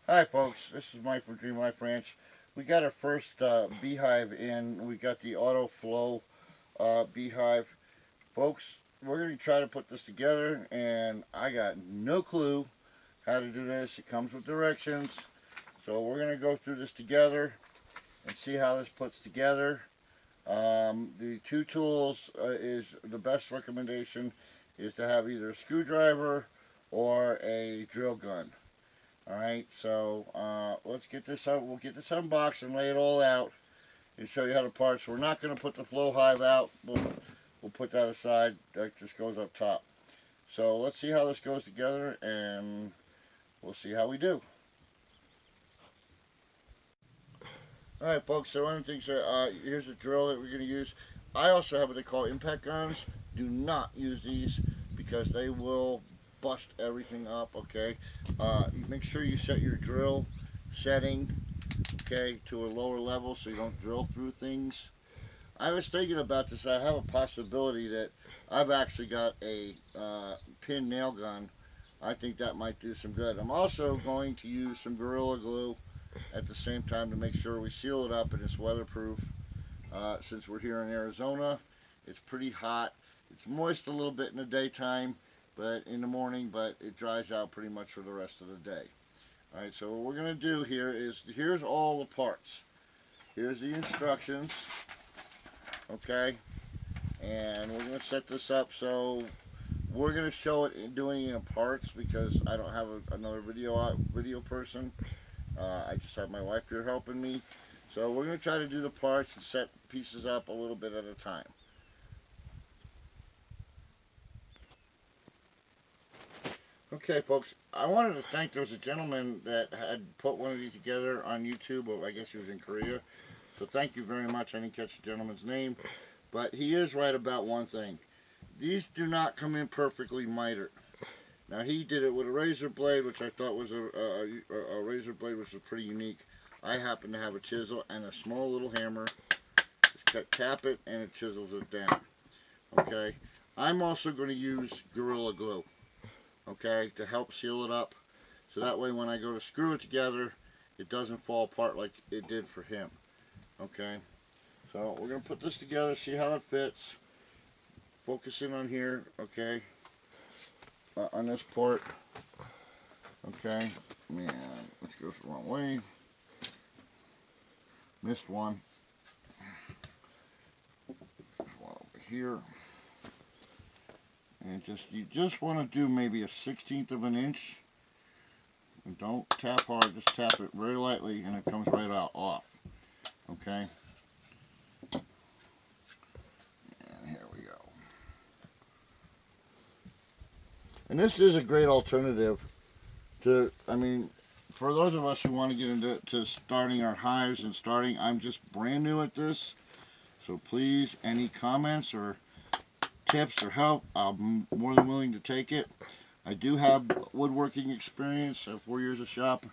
Hi folks, this is Mike from Dream Life Ranch. We got our first beehive in. We got the Autoflow beehive. Folks, we're going to try to put this together and I got no clue how to do this. It comes with directions. So we're going to go through this together and see how this puts together. The two tools is the best recommendation is to have either a screwdriver or a drill gun. Alright, so let's get this out. We'll get this unboxed and lay it all out and show you how the parts. We're not going to put the flow hive out. We'll put that aside. That just goes up top. So let's see how this goes together and we'll see how we do. Alright folks, so one of the things, here's a drill that we're going to use. I also have what they call impact guns. Do not use these because they will bust everything up, okay? Make sure you set your drill setting, okay, to a lower level so you don't drill through things. I was thinking about this. I have a possibility that I've actually got a pin nail gun. I think that might do some good. I'm also going to use some Gorilla Glue at the same time to make sure we seal it up and it's weatherproof. Since we're here in Arizona, it's pretty hot. It's moist a little bit in the daytime, but in the morning, but it dries out pretty much for the rest of the day. Alright, so what we're going to do here is, here's all the parts. Here's the instructions, okay, and we're going to set this up so we're going to show it in doing it in parts because I don't have another video person. I just have my wife here helping me. So we're going to try to do the parts and set pieces up a little bit at a time. Okay, folks, I wanted to thank, there was a gentleman that had put one of these together on YouTube, or I guess he was in Korea. So thank you very much. I didn't catch the gentleman's name, but he is right about one thing. These do not come in perfectly mitered. Now he did it with a razor blade, which I thought was a razor blade, which was pretty unique. I happen to have a chisel and a small little hammer. Just tap it and it chisels it down. Okay. I'm also going to use Gorilla Glue, okay, to help seal it up. So that way when I go to screw it together, it doesn't fall apart like it did for him. Okay. So we're going to put this together, see how it fits. Focus in on here, okay, on this port. Okay. Man, let's go the wrong way. Missed one. There's one over here. And you just want to do maybe a 1/16 of an inch. And don't tap hard, just tap it very lightly and it comes right out off. Okay. And here we go. And this is a great alternative to, I mean, for those of us who want to get into starting our hives and I'm just brand new at this. So please, any comments or tips or help, I'm more than willing to take it. I do have woodworking experience, 4 years of shop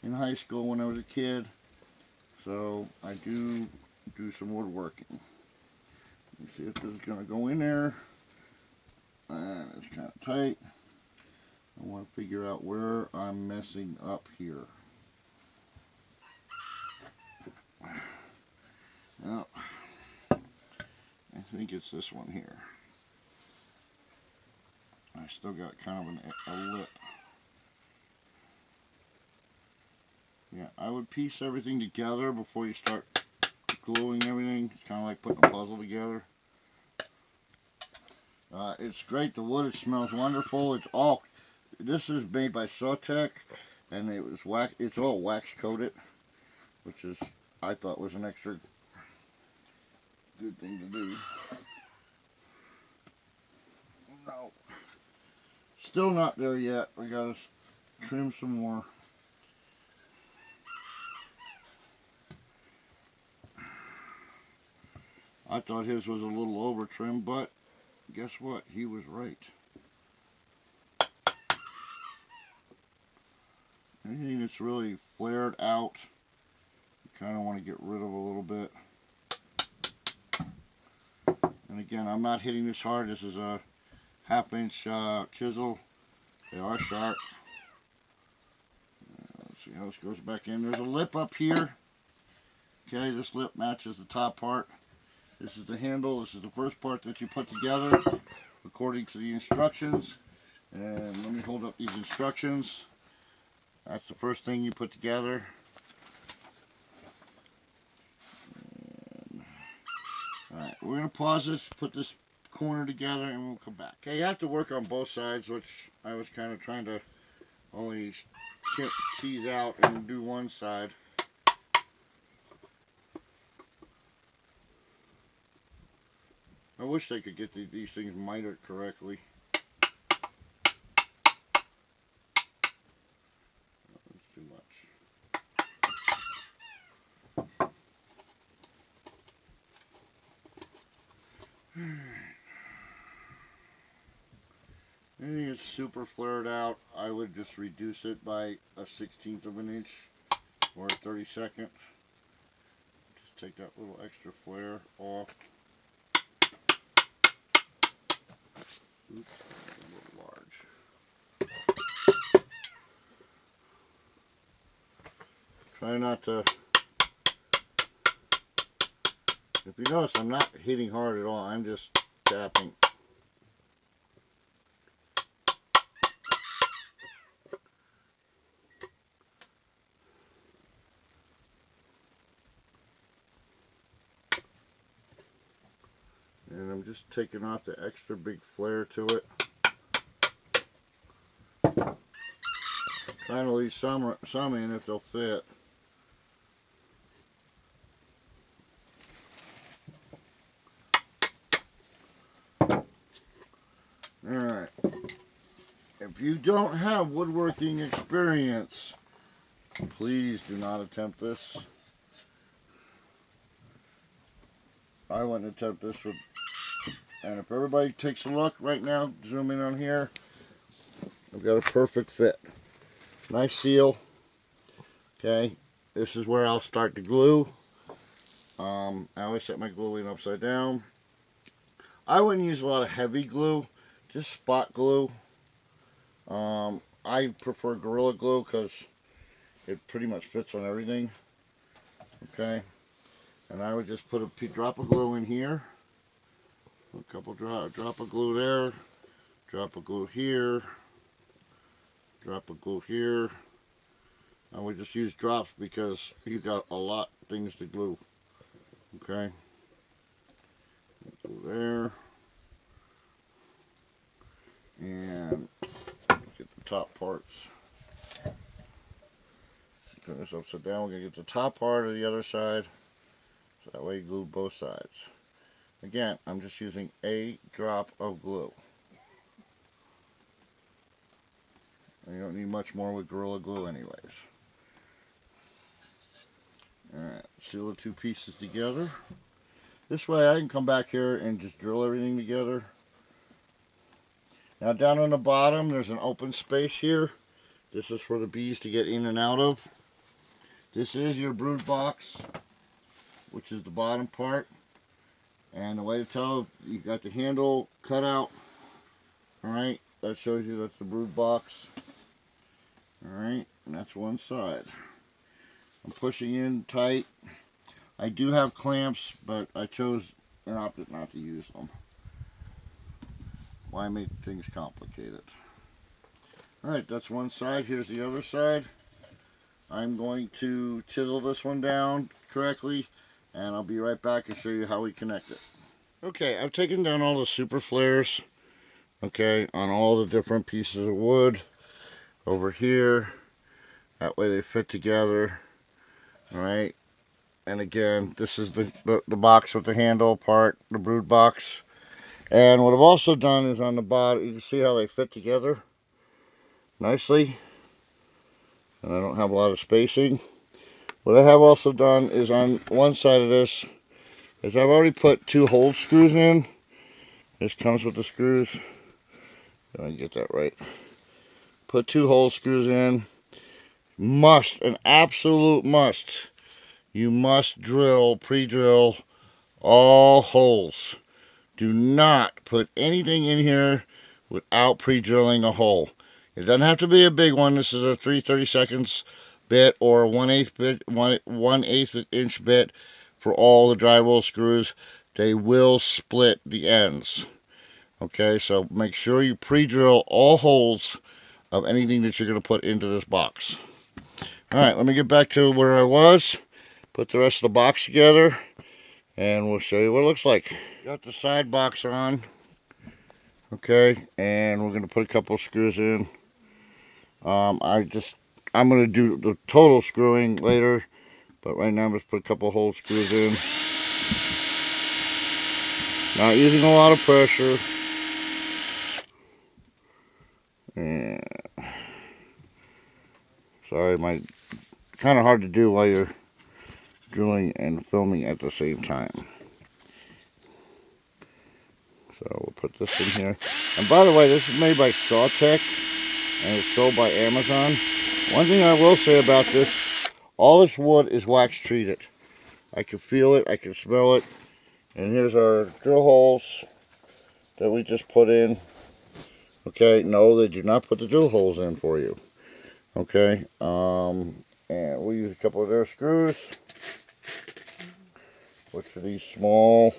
in high school when I was a kid, so I do some woodworking. Let's see if this is going to go in there, and it's kind of tight. I want to figure out where I'm messing up here. Well, I think it's this one here. I still got kind of a lip. Yeah, I would piece everything together before you start gluing everything. It's kind of like putting a puzzle together. It's great. The wood, it smells wonderful. This is made by Flowteck, and it's all wax coated, which I thought was an extra good thing to do. No, still not there yet. We gotta trim some more. I thought his was a little over trimmed, but guess what? He was right. Anything that's really flared out, you kind of want to get rid of a little bit. And again, I'm not hitting this hard. This is a 1/2 inch chisel. They are sharp. Let's see See how this goes back in. There's a lip up here. Okay, this lip matches the top part. This is the handle. This is the first part that you put together according to the instructions. And let me hold up these instructions. That's the first thing you put together. Alright, we're going to pause this, put this corner together, and we'll come back. Okay, you have to work on both sides, which I was kind of trying to only cheese out and do one side. I wish they could get these things mitered correctly. That's too much. Anything that's super flared out, I would just reduce it by a 1/16 of an inch or a 32nd. Just take that little extra flare off. Oops, a little large. Try not to. If you notice, I'm not hitting hard at all. I'm just tapping. And I'm just taking off the extra big flare to it. Trying to leave some in if they'll fit. Alright. If you don't have woodworking experience, please do not attempt this. I wouldn't attempt this with. And if everybody takes a look right now, zoom in on here, I've got a perfect fit. Nice seal. Okay, this is where I'll start to glue. I always set my glue in upside down. I wouldn't use a lot of heavy glue, just spot glue. I prefer Gorilla Glue because it pretty much fits on everything. Okay, and I would just put a drop of glue in here. A couple drop of glue there, drop of glue here, drop of glue here. I would just use drops because you've got a lot of things to glue. Okay, glue there, and get the top parts. Turn this upside down. We're gonna get the top part of the other side, so that way you glue both sides. Again, I'm just using a drop of glue. And you don't need much more with Gorilla Glue anyways. Alright, seal the two pieces together. This way I can come back here and just drill everything together. Now down on the bottom there's an open space here. This is for the bees to get in and out of. This is your brood box, which is the bottom part. And the way to tell, you got the handle cut out. Alright, that shows you that's the brood box. Alright, and that's one side. I'm pushing in tight. I do have clamps, but I chose and opted not to use them. Why make things complicated? Alright, that's one side. Here's the other side. I'm going to chisel this one down correctly, and I'll be right back and show you how we connect it. Okay, I've taken down all the super flares, okay, on all the different pieces of wood over here. That way they fit together. Alright, and again, this is the box with the handle part, the brood box. And what I've also done is on the bottom, you can see how they fit together nicely. And I don't have a lot of spacing. What I have also done is on one side of this is I've already put 2 hold screws in. This comes with the screws. If I can get that right. Put 2 hole screws in. Must, an absolute must. You must drill, pre-drill all holes. Do not put anything in here without pre-drilling a hole. It doesn't have to be a big one. This is a 3/32 bit or 1/8 inch bit for all the drywall screws. They will split the ends. Okay, so make sure you pre-drill all holes of anything that you're going to put into this box. Alright, let me get back to where I was, put the rest of the box together, and we'll show you what it looks like. Got the side box on, okay, and we're going to put a couple of screws in. I'm going to do the total screwing later, but right now I'm just put a couple of hole screws in. Not using a lot of pressure. And sorry, kind of hard to do while you're drilling and filming at the same time. So we'll put this in here. And by the way, this is made by Flowteck and it's sold by Amazon. One thing I will say about this, all this wood is wax treated. I can feel it, I can smell it. And here's our drill holes that we just put in. Okay, no, they do not put the drill holes in for you. Okay, and we'll use a couple of their screws, which are these small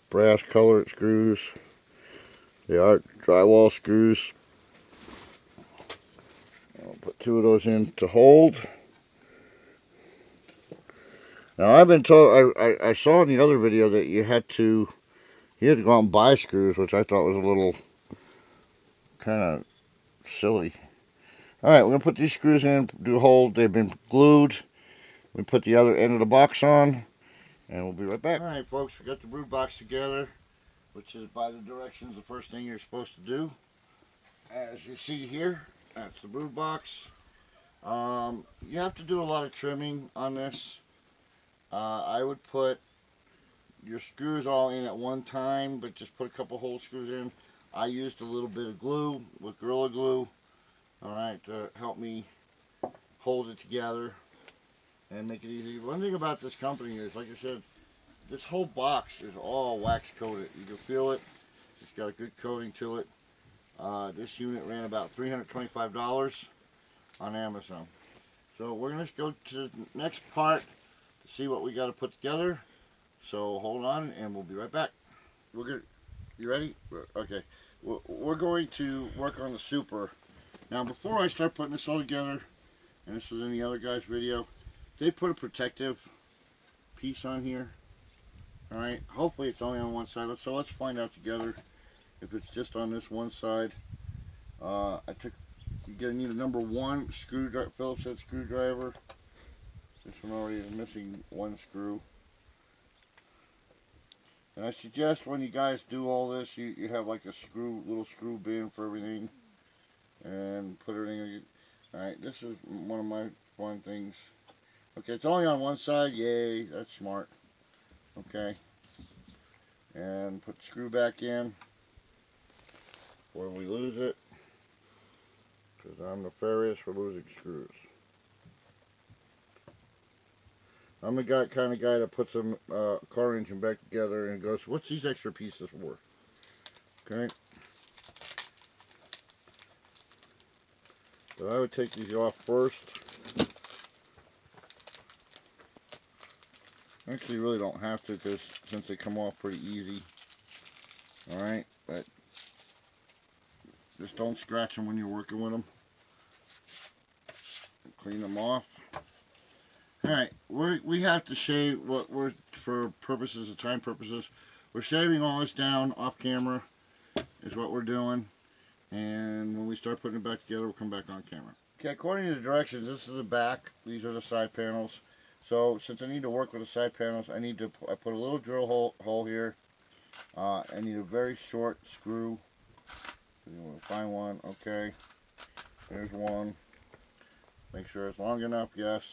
brass colored screws. They are drywall screws. I'll put 2 of those in to hold. Now I've been told, I saw in the other video that you had to go out and buy screws, which I thought was a little kind of silly. Alright, we're going to put these screws in, do a hold. They've been glued. We put the other end of the box on, and we'll be right back. Alright folks, we got the brood box together, which is by the directions the first thing you're supposed to do. As you see here, that's the brood box. You have to do a lot of trimming on this. I would put your screws all in at one time, but just put a couple hole screws in. I used a little bit of glue with Gorilla Glue, alright, to help me hold it together and make it easy. One thing about this company is, like I said, this whole box is all wax coated. You can feel it. It's got a good coating to it. This unit ran about $325 on Amazon. So we're going to go to the next part to see what we got to put together. So hold on and we'll be right back. You ready? Okay. We're going to work on the super. Now before I start putting this all together, and this is in the other guy's video, they put a protective piece on here. Alright, hopefully it's only on one side. So let's find out together if it's just on this one side. You're going to need a number 1 screwdriver, Phillips head screwdriver. This one already is missing 1 screw. And I suggest when you guys do all this, you have like a little screw bin for everything, and put everything in. Alright, this is one of my fun things. Okay, it's only on one side. Yay, that's smart. Okay, and put the screw back in before we lose it, because I'm nefarious for losing screws. I'm the kind of guy that puts a car engine back together and goes, what's these extra pieces for? Okay. But I would take these off first. Actually, you really don't have to, because since they come off pretty easy. Alright, but just don't scratch them when you're working with them. Clean them off. Alright, we have to shave for purposes of time purposes. We're shaving all this down off camera, is what we're doing. And when we start putting it back together, we'll come back on camera. Okay, according to the directions, this is the back. These are the side panels. So since I need to work with the side panels, I put a little drill hole here. I need a very short screw. You want to find one. Okay, there's one. Make sure it's long enough. Yes.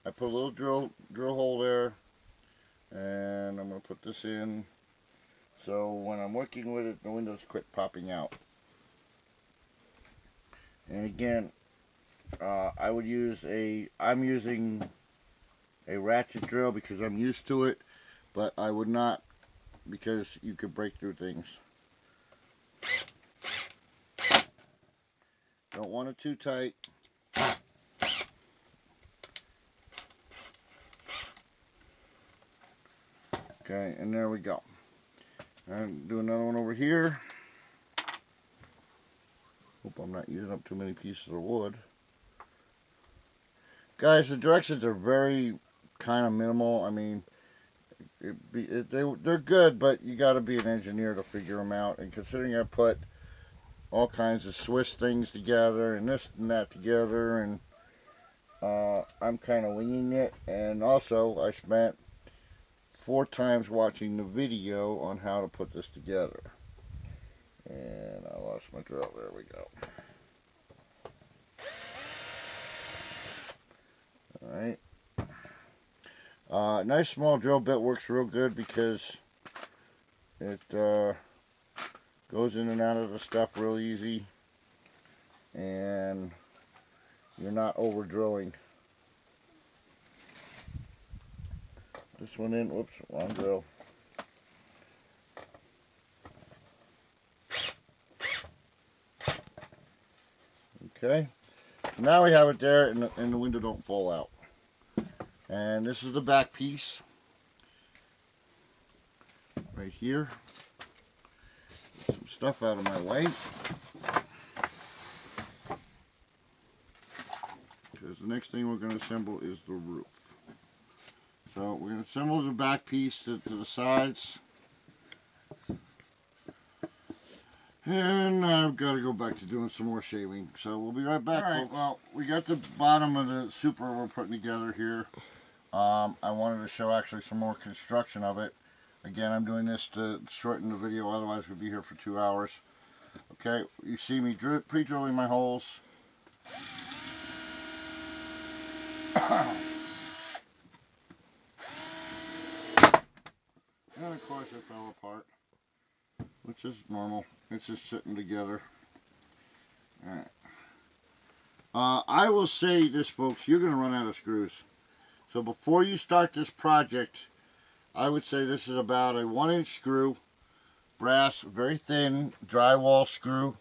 I put a little drill hole there, and I'm going to put this in so when I'm working with it, the windows quit popping out. And again, I'm using a ratchet drill because I'm used to it, but I would not, because you could break through things. Don't want it too tight. Okay, and there we go. And do another one over here. Hope I'm not using up too many pieces of wood. Guys, the directions are very kind of minimal. I mean, they're good, but you got to be an engineer to figure them out. And considering I put all kinds of Swiss things together and this and that together, and I'm kind of winging it. And also, I spent 4 times watching the video on how to put this together. And I lost my drill. There we go. Alright. Nice small drill bit works real good because it goes in and out of the stuff real easy. And you're not over drilling. This one in. Whoops, wrong drill. Okay, now we have it there, and the window don't fall out. And this is the back piece right here. Get some stuff out of my way, because the next thing we're going to assemble is the roof. So we're going to assemble the back piece to the sides. And I've got to go back to doing some more shaving. So we'll be right back. Alright, well, we got the bottom of the super we're putting together here. I wanted to show actually some more construction of it. Again, I'm doing this to shorten the video, otherwise we'd be here for 2 hours. Okay, you see me pre-drilling my holes. And of course it fell apart, which is normal. It's just sitting together. Alright. I will say this, folks, you're going to run out of screws. So before you start this project, I would say this is about a 1-inch screw, brass, very thin drywall screw.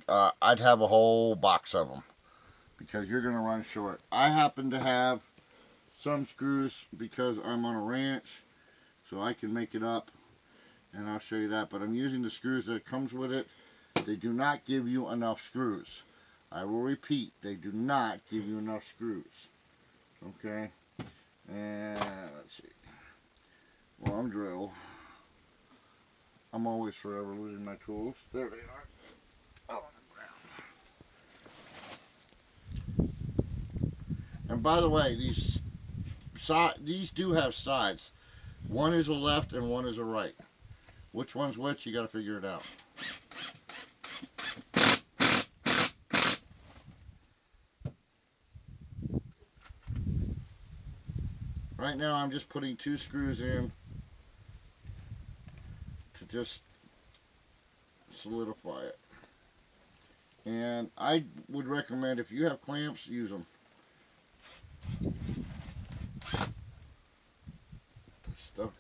I'd have a whole box of them because you're going to run short. I happen to have some screws because I'm on a ranch, so I can make it up, and I'll show you that. But I'm using the screws that comes with it. They do not give you enough screws. I will repeat, they do not give you enough screws. Okay, and let's see. Well, I'm drill. I'm always forever losing my tools. There they are. Oh, on the ground. And by the way, these do have sides. One is a left and one is a right. Which one's which? You got to figure it out. Right now I'm just putting 2 screws in to just solidify it. And I would recommend, if you have clamps, use them. Stuff.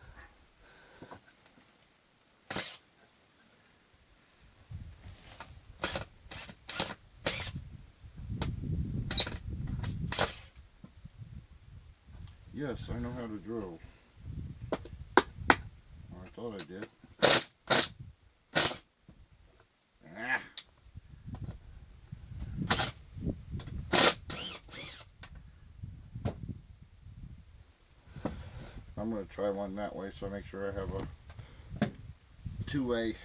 Yes, I know how to drill. I thought I did. Ah. I'm going to try one that way so I make sure I have a 2-way.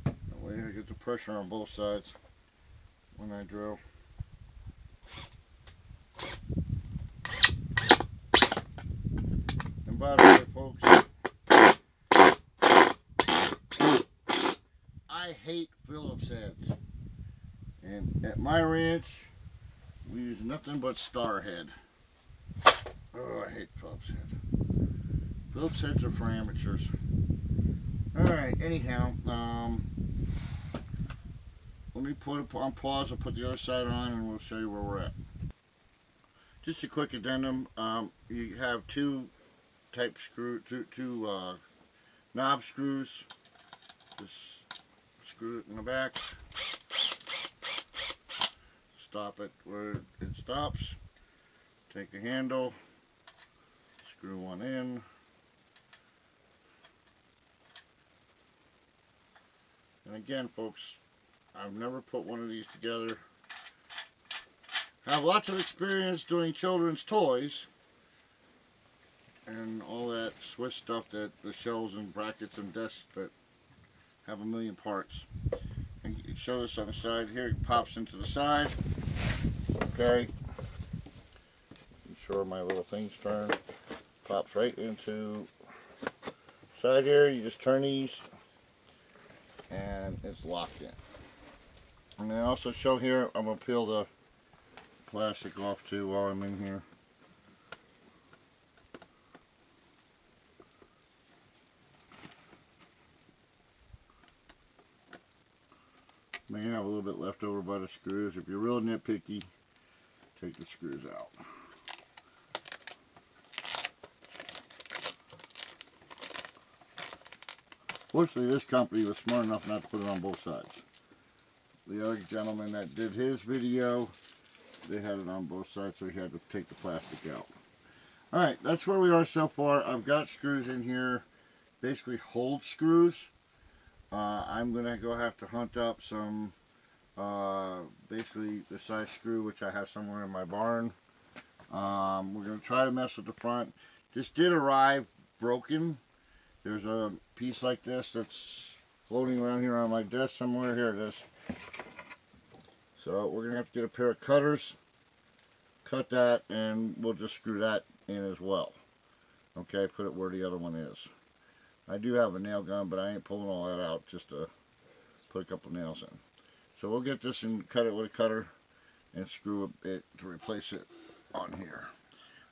That way I get the pressure on both sides when I drill. And by the way, folks, I hate Phillips heads. And at my ranch, we use nothing but star head. Oh, I hate Phillips head. Phillips heads are for amateurs. Alright, anyhow, let me put it on pause. I'll put the other side on and we'll show you where we're at. Just a quick addendum. You have two knob screws. Just screw it in the back. Stop it where it stops. Take a handle, screw one in. And again, folks, I've never put one of these together. I have lots of experience doing children's toys and all that Swiss stuff, that the shelves and brackets and desks that have a million parts. And you show this on the side here. It pops into the side. Okay. Ensure my little things turn. Pops right into side here. You just turn these, and it's locked in. And then I also show here, I'm going to peel the plastic off too while I'm in here. May have a little bit left over by the screws. If you're real nitpicky, take the screws out. Fortunately, this company was smart enough not to put it on both sides. The other gentleman that did his video, they had it on both sides, so he had to take the plastic out. Alright, that's where we are so far. I've got screws in here, basically hold screws. I'm going to have to hunt up some, basically the size screw, which I have somewhere in my barn. We're going to try to mess with the front. This did arrive broken. There's a piece like this that's floating around here on my desk somewhere. Here it is. So we're going to have to get a pair of cutters, cut that, and we'll just screw that in as well. Okay, put it where the other one is. I do have a nail gun, but I ain't pulling all that out, just to put a couple nails in. So we'll get this and cut it with a cutter and screw it to replace it on here.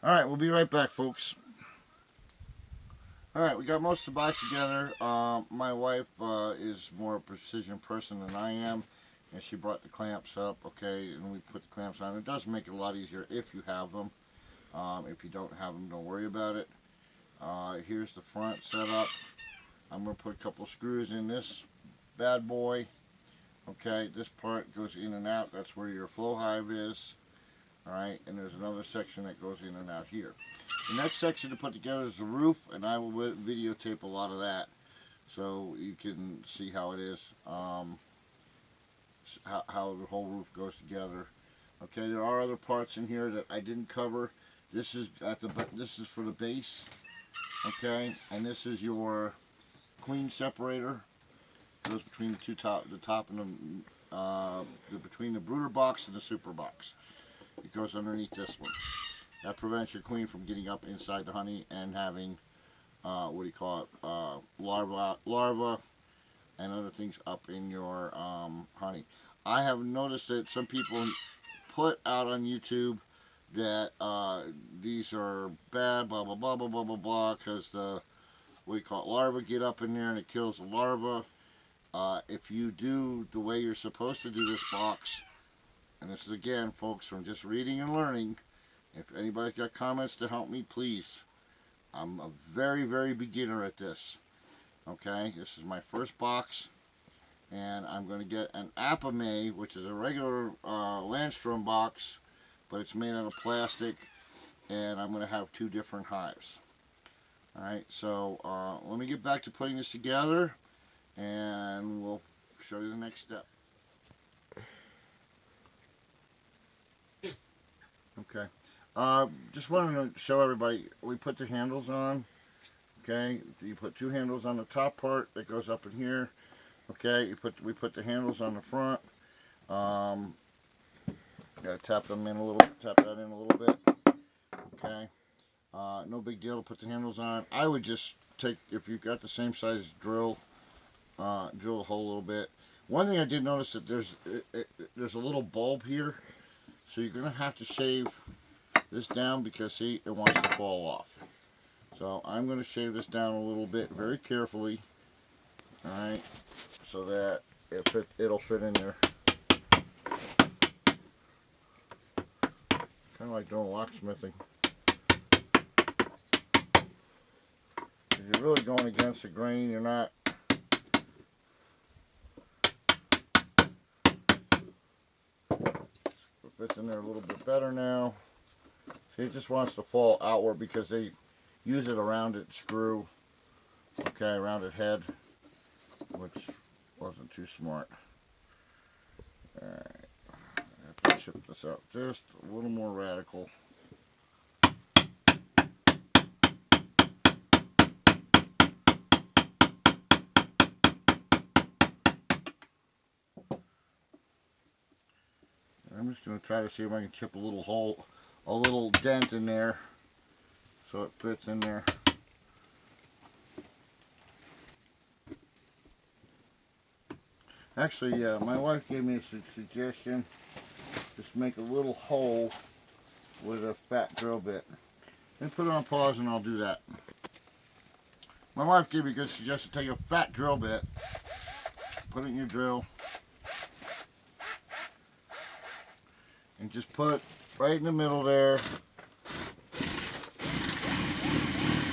Alright, we'll be right back, folks. Alright, we got most of the box together. My wife is more a precision person than I am, and she brought the clamps up, okay, and we put the clamps on. It does make it a lot easier if you have them. If you don't have them, don't worry about it. Here's the front setup. I'm going to put a couple of screws in this bad boy. Okay, this part goes in and out. That's where your flow hive is. Alright, and there's another section that goes in and out here. The next section to put together is the roof, and I will videotape a lot of that so you can see how it is, how the whole roof goes together. Okay, there are other parts in here that I didn't cover. This is for the base. Okay, and this is your queen separator. It goes between the top and between the brooder box and the super box. It goes underneath this one. That prevents your queen from getting up inside the honey and having, larva and other things up in your honey. I have noticed that some people put out on YouTube that these are bad, blah blah blah blah blah blah blah, because the larva get up in there and it kills the larva. If you do the way you're supposed to do this box, and this is again, folks, from just reading and learning. If anybody's got comments to help me, please. I'm a very, very beginner at this. Okay, this is my first box, and I'm going to get an Apame, which is a regular Landstrom box, but it's made out of plastic, and I'm going to have two different hives. Alright, so let me get back to putting this together, and we'll show you the next step. Okay. Just wanted to show everybody, we put the handles on. Okay, you put two handles on the top part that goes up in here. Okay, we put the handles on the front. Gotta tap that in a little bit. Okay, no big deal to put the handles on. I would just take, if you've got the same size drill, drill the hole a little bit. One thing I did notice that there's a little bulb here, so you're gonna have to shave this down because see, it wants to fall off. So I'm going to shave this down a little bit very carefully, alright, so that it'll fit in there. Kind of like doing locksmithing. Okay, You're really going against the grain. You're not. It fits in there a little bit better now. See, it just wants to fall outward because they use it around its screw. Okay, around its head, which wasn't too smart. Alright, I have to chip this out just a little more radical. I'm just going to try to see if I can chip a little hole, a little dent in there so it fits in there. Actually, my wife gave me a suggestion. Just make a little hole with a fat drill bit. Then put it on pause and I'll do that. My wife gave me a good suggestion. Take a fat drill bit, put it in your drill, and just put right in the middle there.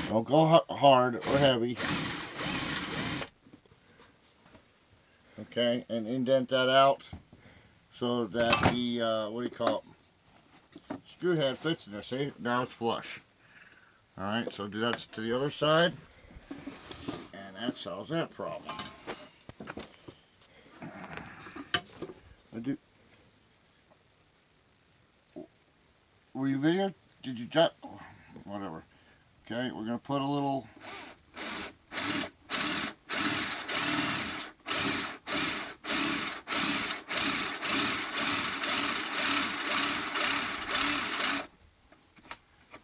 Don't go hard or heavy. Okay, and indent that out so that the, what do you call it, screw head fits in there. See, now it's flush. Alright, so do that to the other side, and that solves that problem. Were you video? Did you jot? Whatever. Okay, we're going to put a little...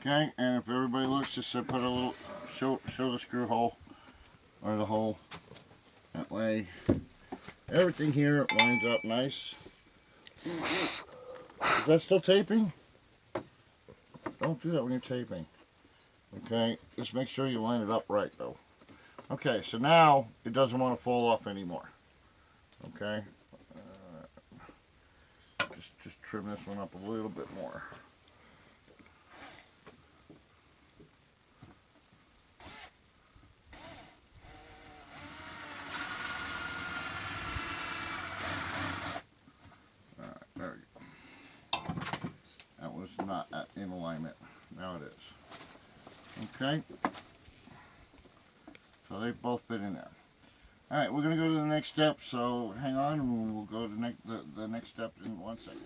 Okay, and if everybody looks, just put a little, show the screw hole, or the hole. That way, everything here lines up nice. Is that still taping? Don't do that when you're taping. Okay, just make sure you line it up right though. Okay, so now it doesn't want to fall off anymore. Okay, just trim this one up a little bit more. There we go. That was not in alignment. Now it is. Okay. So they both fit in there. Alright, we're going to go to the next step, so hang on and we'll go to the next step in 1 second.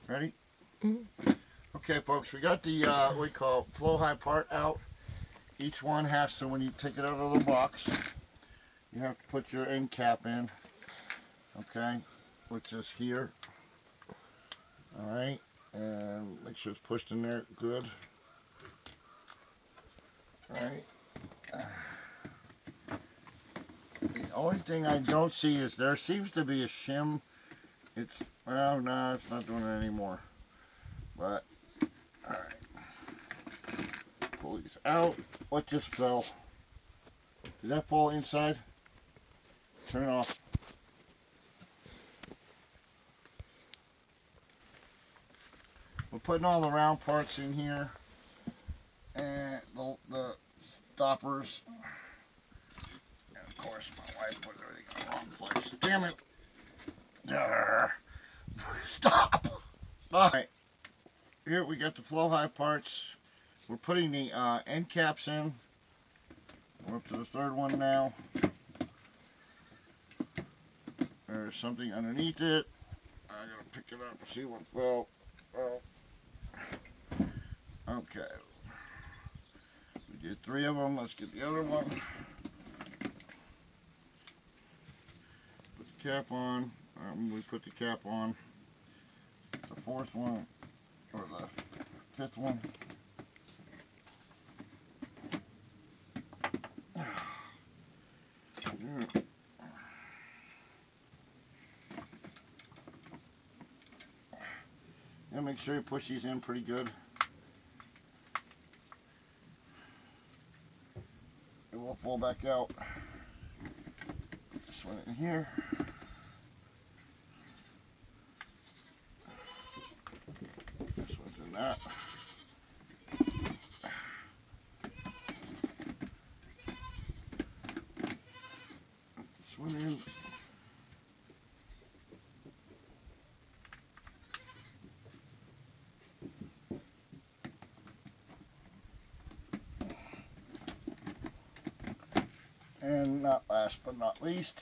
Ready? Mm-hmm. Okay, folks, we got the, what we call flow high part out. Each one has to, when you take it out of the box, you have to put your end cap in. Okay, which is here. Alright, and make sure it's pushed in there good. Alright. The only thing I don't see is there seems to be a shim. It's, well, no, it's not doing it anymore. But, alright. Pull these out. What just fell? Did that fall inside? Turn it off. We're putting all the round parts in here. And the stoppers. And of course, my wife put everything in the wrong place. Damn it! Stop! Alright. Here we got the flow high parts. We're putting the end caps in. We're up to the third one now. There's something underneath it. I gotta pick it up and see what fell. Oh. Okay. We did 3 of them. Let's get the other one. Put the cap on. We put the cap on. The 4th one, or the 5th one. And make sure you push these in pretty good. It will fall back out. Put this one in here. This one's in that. one in. And not last but not least,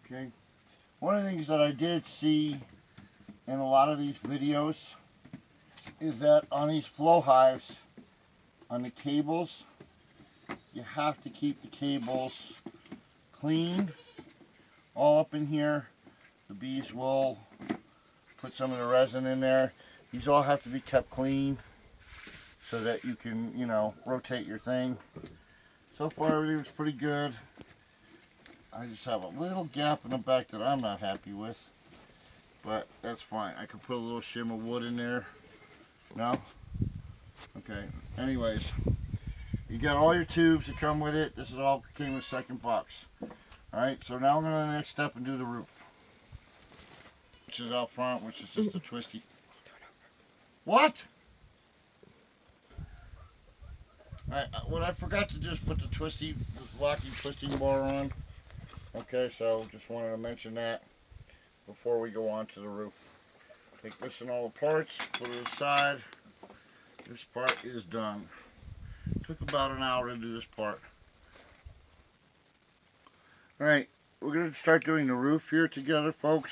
okay, one of the things that I did see in a lot of these videos is that on these flow hives, on the cables, you have to keep the cables clean. All up in here, the bees will put some of the resin in there. These all have to be kept clean so that you can, you know, rotate your thing. So far everything's pretty good. I just have a little gap in the back that I'm not happy with, but that's fine. I could put a little shim of wood in there. No? Okay. Anyways, you got all your tubes that come with it. This is all came in the second box. Alright, so now we're going to the next step and do the roof. Which is out front, which is just a twisty. What? What I forgot to just put the locking twisting bar on. Okay, so just wanted to mention that before we go on to the roof. Take this in all the parts, put it aside. This part is done. Took about an hour to do this part. Alright, we're going to start doing the roof here together, folks.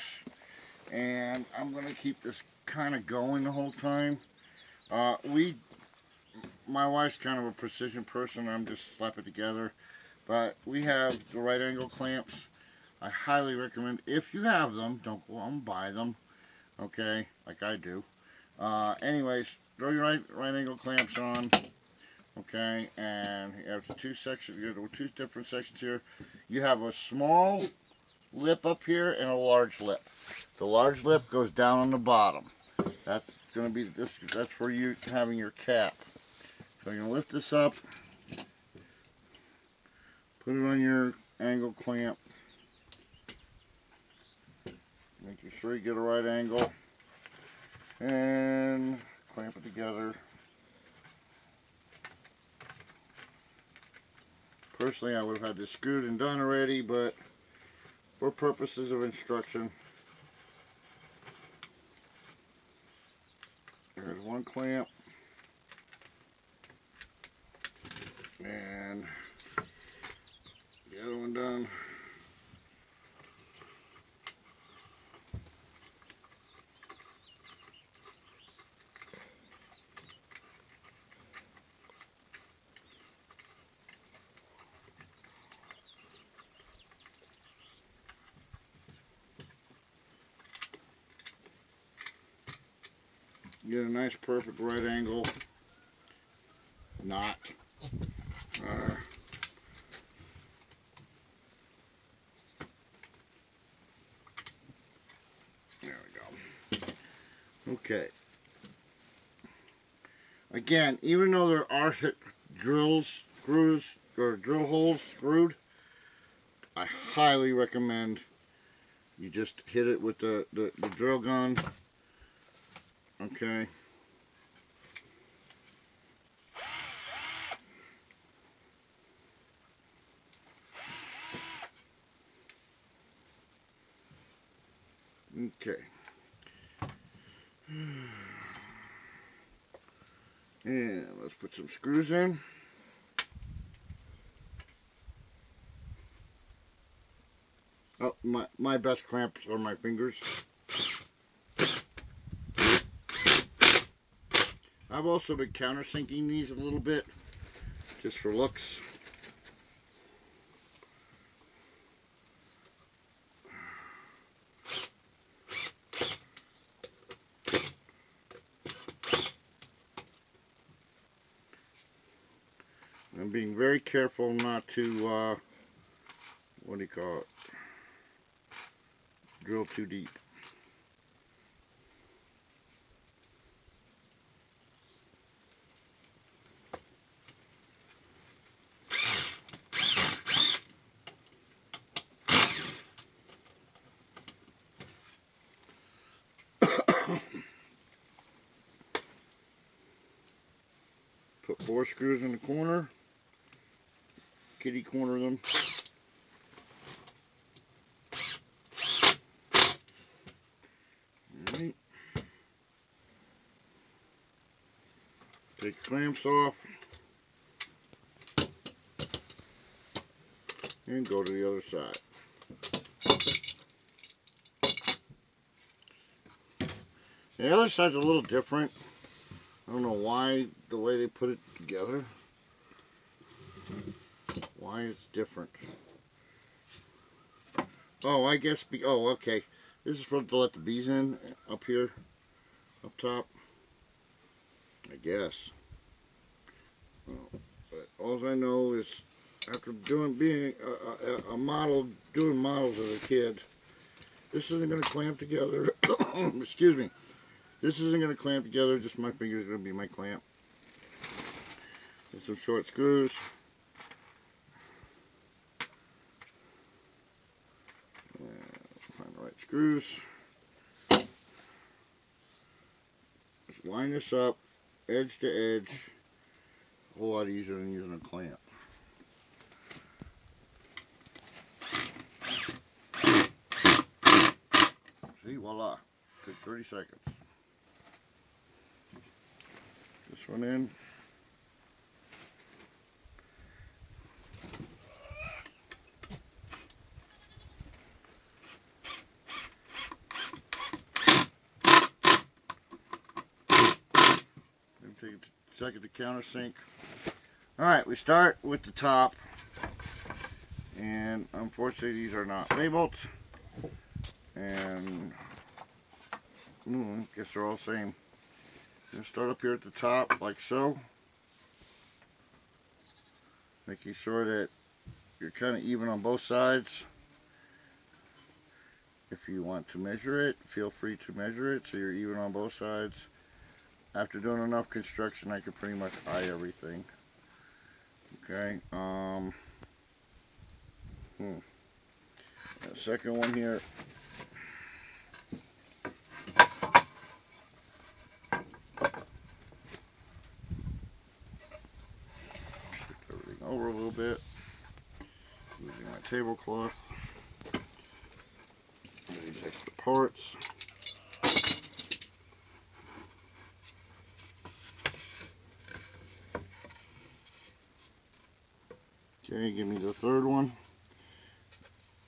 And I'm going to keep this kind of going the whole time. My wife's kind of a precision person. I'm just slap it together. But we have the right angle clamps. I highly recommend, if you have them, don't go out and buy them. Okay, like I do. Anyways, throw your right angle clamps on. Okay, and you have the two sections. You have two different sections here. You have a small lip up here and a large lip. The large lip goes down on the bottom. That's going to be this. That's for you having your cap. So you're going to lift this up, put it on your angle clamp, making sure you get a right angle, and clamp it together. Personally, I would have had this screwed and done already, but for purposes of instruction, there's one clamp, and the other one done. Get a nice perfect right angle knot. There we go. Okay. Again, even though there are screws, or drill holes screwed, I highly recommend you just hit it with the drill gun. Okay. Okay. And let's put some screws in. Oh, my best clamps are my fingers. I've also been countersinking these a little bit, just for looks. I'm being very careful not to, what do you call it, drill too deep. Put 4 screws in the corner. Kitty corner them. Alright. Take the clamps off. And go to the other side. The other side's a little different. I don't know why, the way they put it together. Why it's different. Oh, I guess, oh, okay. This is to let the bees in up here, up top. I guess. But all I know is, after being a model, doing models as a kid, this isn't going to clamp together. Excuse me. This isn't going to clamp together, just my finger is going to be my clamp. And some short screws. Find the right screws. Just line this up, edge to edge. A whole lot easier than using a clamp. See, voila. Took 30 seconds. This one in. Take a second to countersink. Alright, we start with the top. And unfortunately these are not labeled. And I guess they're all the same. Gonna start up here at the top like so. Making sure that you're kind of even on both sides. If you want to measure it, feel free to measure it so you're even on both sides. After doing enough construction, I can pretty much eye everything. Okay. The second one here. Shift everything over a little bit. Using my tablecloth. These extra parts. Okay, give me the third one.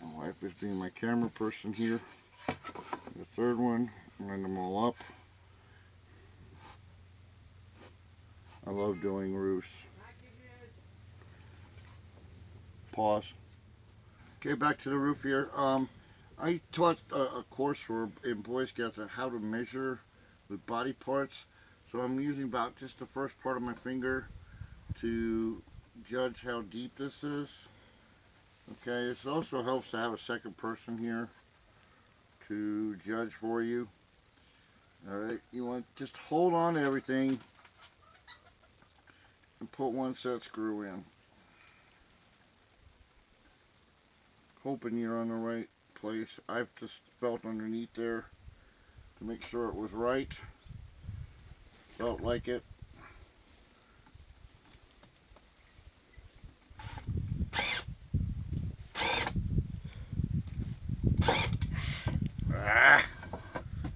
My wife is being my camera person here. The third one, line them all up. I love doing roofs. Pause. Okay, back to the roof here. I taught a course in Boy Scouts on how to measure with body parts. So I'm using about just the first part of my finger to judge how deep this is. Okay, this also helps to have a second person here to judge for you. Alright, you want to just hold on to everything and put one set screw in. Hoping you're on the right place. I've just felt underneath there to make sure it was right. Felt like it.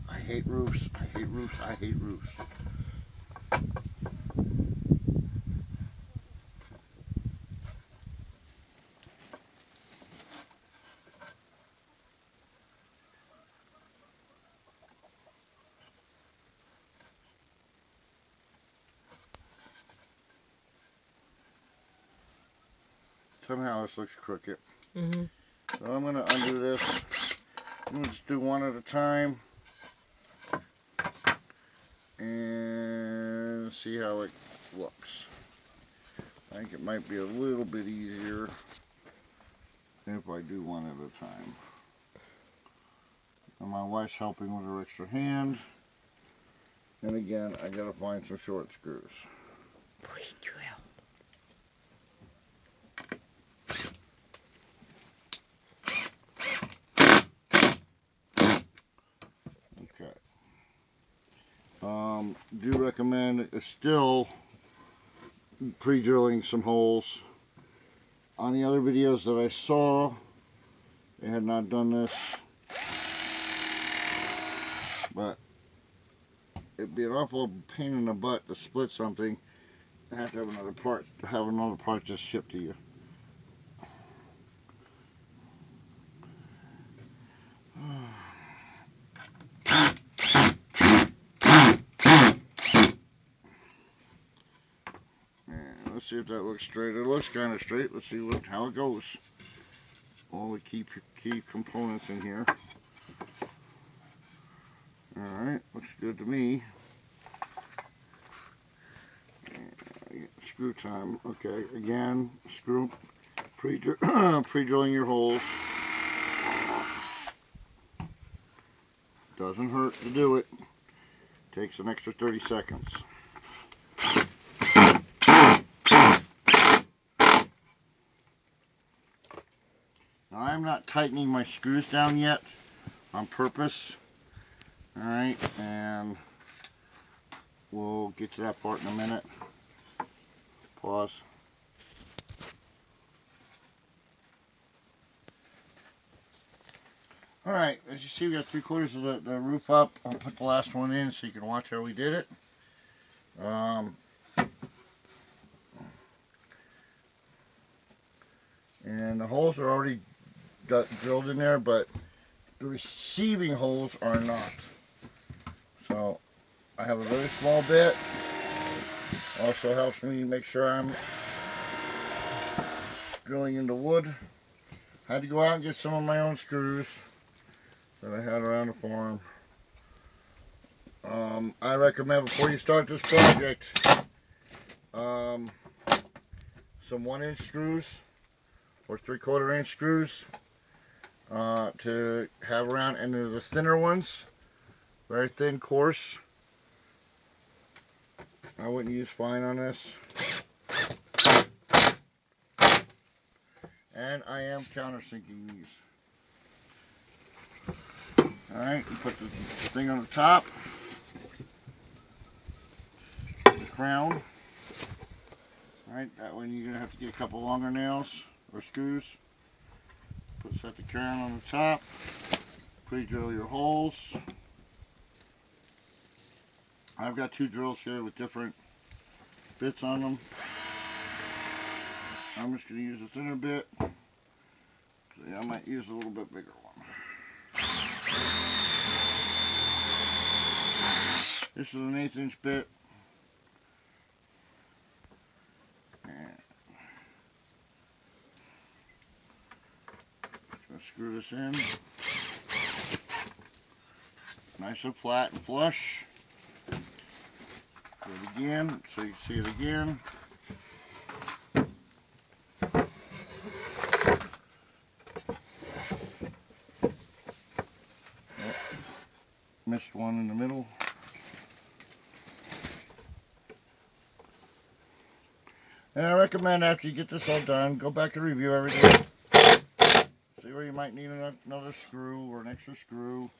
I hate roofs. I hate roofs. I hate roofs. Somehow this looks crooked. So I'm going to undo this. I'm going to just do one at a time. And see how it looks. I think it might be a little bit easier if I do one at a time. And my wife's helping with her extra hand. And again, I gotta find some short screws. Okay. Do recommend still pre-drilling some holes. On the other videos that I saw, they had not done this, but it'd be an awful pain in the butt to split something and have to have another part just shipped to you. Let's see if that looks straight. It looks kind of straight. Let's see how it goes. All the key components in here. Alright, looks good to me. Screw time. Okay, again, pre-drilling your holes. Doesn't hurt to do it. Takes an extra 30 seconds. Now I'm not tightening my screws down yet on purpose. Alright, and we'll get to that part in a minute. Pause. Alright, as you see, we got 3/4 of the roof up. I'll put the last one in so you can watch how we did it. And the holes are already drilled in there, but the receiving holes are not. So I have a very small bit. Also helps me make sure I'm drilling into wood. Had to go out and get some of my own screws that I had around the farm. I recommend before you start this project, some 1-inch screws or 3/4 inch screws to have around, and they're the thinner ones, very thin, coarse. I wouldn't use fine on this. And I am countersinking these. Alright, you put the thing on the top, the crown. Alright, that one you're going to have to get a couple longer nails or screws. Set the crown on the top, pre-drill your holes. I've got 2 drills here with different bits on them. I'm just going to use a thinner bit. I might use a little bit bigger one. This is an 1/8 inch bit. Screw this in. Nice and flat and flush. Do it again so you can see it again. Missed one in the middle. And I recommend after you get this all done, go back and review everything. See where you might need another screw or an extra screw.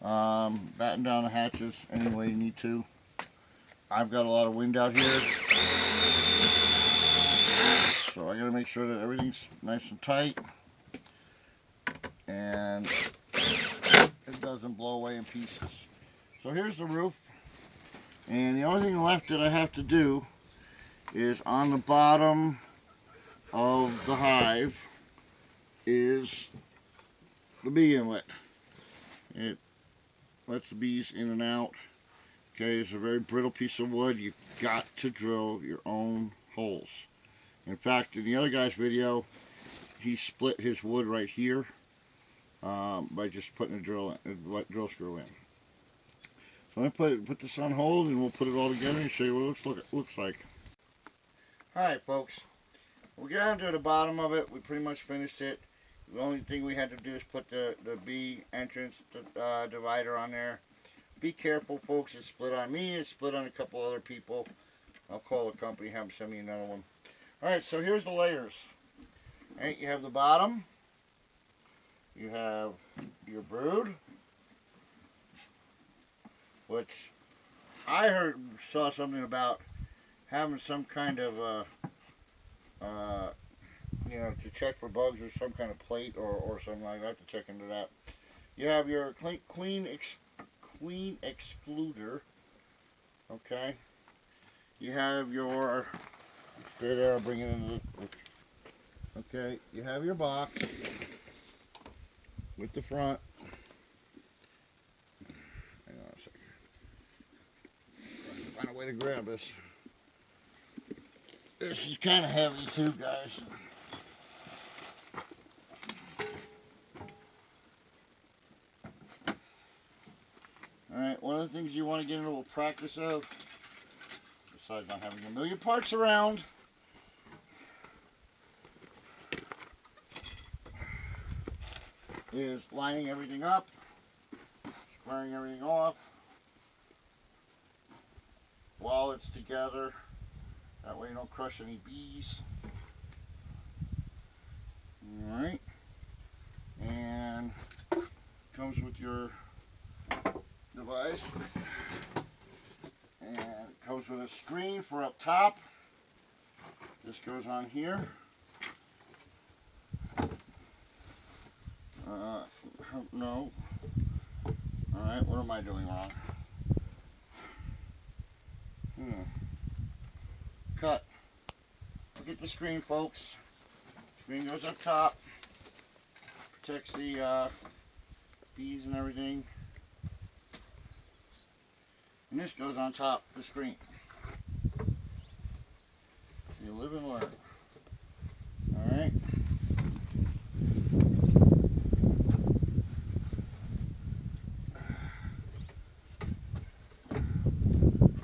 Batten down the hatches any way you need to. I've got a lot of wind out here, so I gotta make sure that everything's nice and tight and it doesn't blow away in pieces. So here's the roof, and the only thing left that I have to do is on the bottom of the hive is the bee inlet. It lets the bees in and out. Okay, it's a very brittle piece of wood. You've got to drill your own holes. In fact, in the other guy's video, he split his wood right here by just putting a drill screw in. So I'm going to put this on hold, and we'll put it all together and show you what it looks like. Alright folks, we're down to the bottom of it. We pretty much finished it. The only thing we had to do is put the bee entrance divider on there. Be careful folks, it's split on me, it's split on a couple other people. I'll call the company, have them send me another one. Alright, so here's the layers. Alright, you have the bottom, you have your brood, which I saw something about having some kind of you know, to check for bugs or some kind of plate or something like that. I have to check into that. You have your queen excluder. Okay. You have your, stay there, I'll bring it into the, okay, you have your box with the front. Hang on a second. Find a way to grab this. This is kind of heavy too, guys. Alright, one of the things you want to get into a practice of, besides not having a million parts around, is lining everything up, squaring everything off while it's together. That way you don't crush any bees. Alright. And comes with your device. And it comes with a screen for up top. This goes on here. No. Alright, what am I doing wrong? Cut. Look at the screen, folks. Screen goes up top. Protects the bees and everything. And this goes on top of the screen. You live and learn. Alright.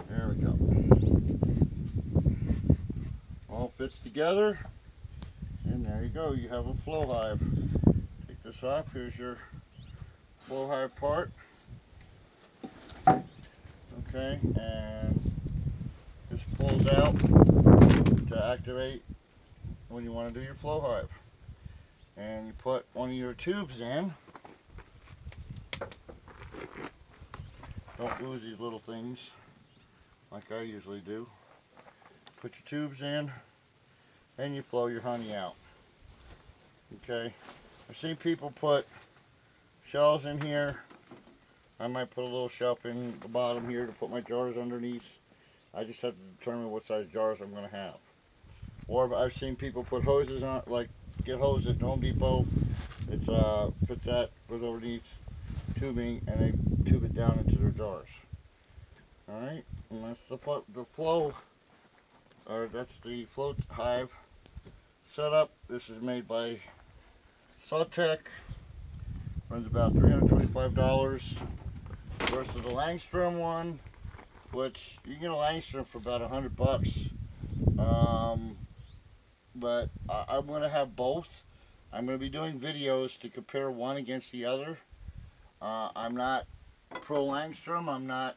There we go. All fits together. And there you go. You have a flow hive. Take this off. Here's your flow hive part. Okay. And this pulls out to activate when you want to do your flow hive. And you put one of your tubes in. Don't lose these little things like I usually do. Put your tubes in and you flow your honey out. Okay, I've seen people put shells in here. I might put a little shelf in the bottom here to put my jars underneath. I just have to determine what size jars I'm going to have. Or I've seen people put hoses on, like get hose at Home Depot. It's put that goes underneath tubing and they tube it down into their jars. Alright, and that's the flow, or that's the float hive setup. This is made by flowteck. Runs about $325 versus the Langstrom one, which you can get a Langstrom for about $100. But I'm going to have both. I'm going to be doing videos to compare one against the other. I'm not pro Langstrom. I'm not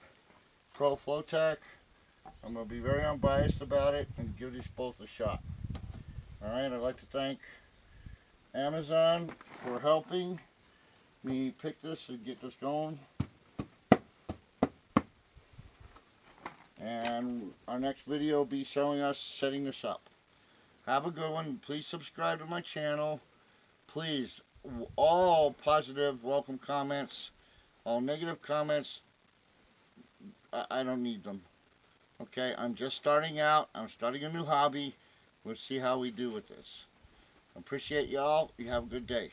pro flowteck. I'm going to be very unbiased about it and give these both a shot. Alright, I'd like to thank Amazon for helping me pick this and get this going. And our next video will be showing us setting this up. Have a good one. Please subscribe to my channel. Please, all positive welcome comments, all negative comments, I don't need them. Okay, I'm just starting out. I'm starting a new hobby. We'll see how we do with this. Appreciate y'all. You have a good day.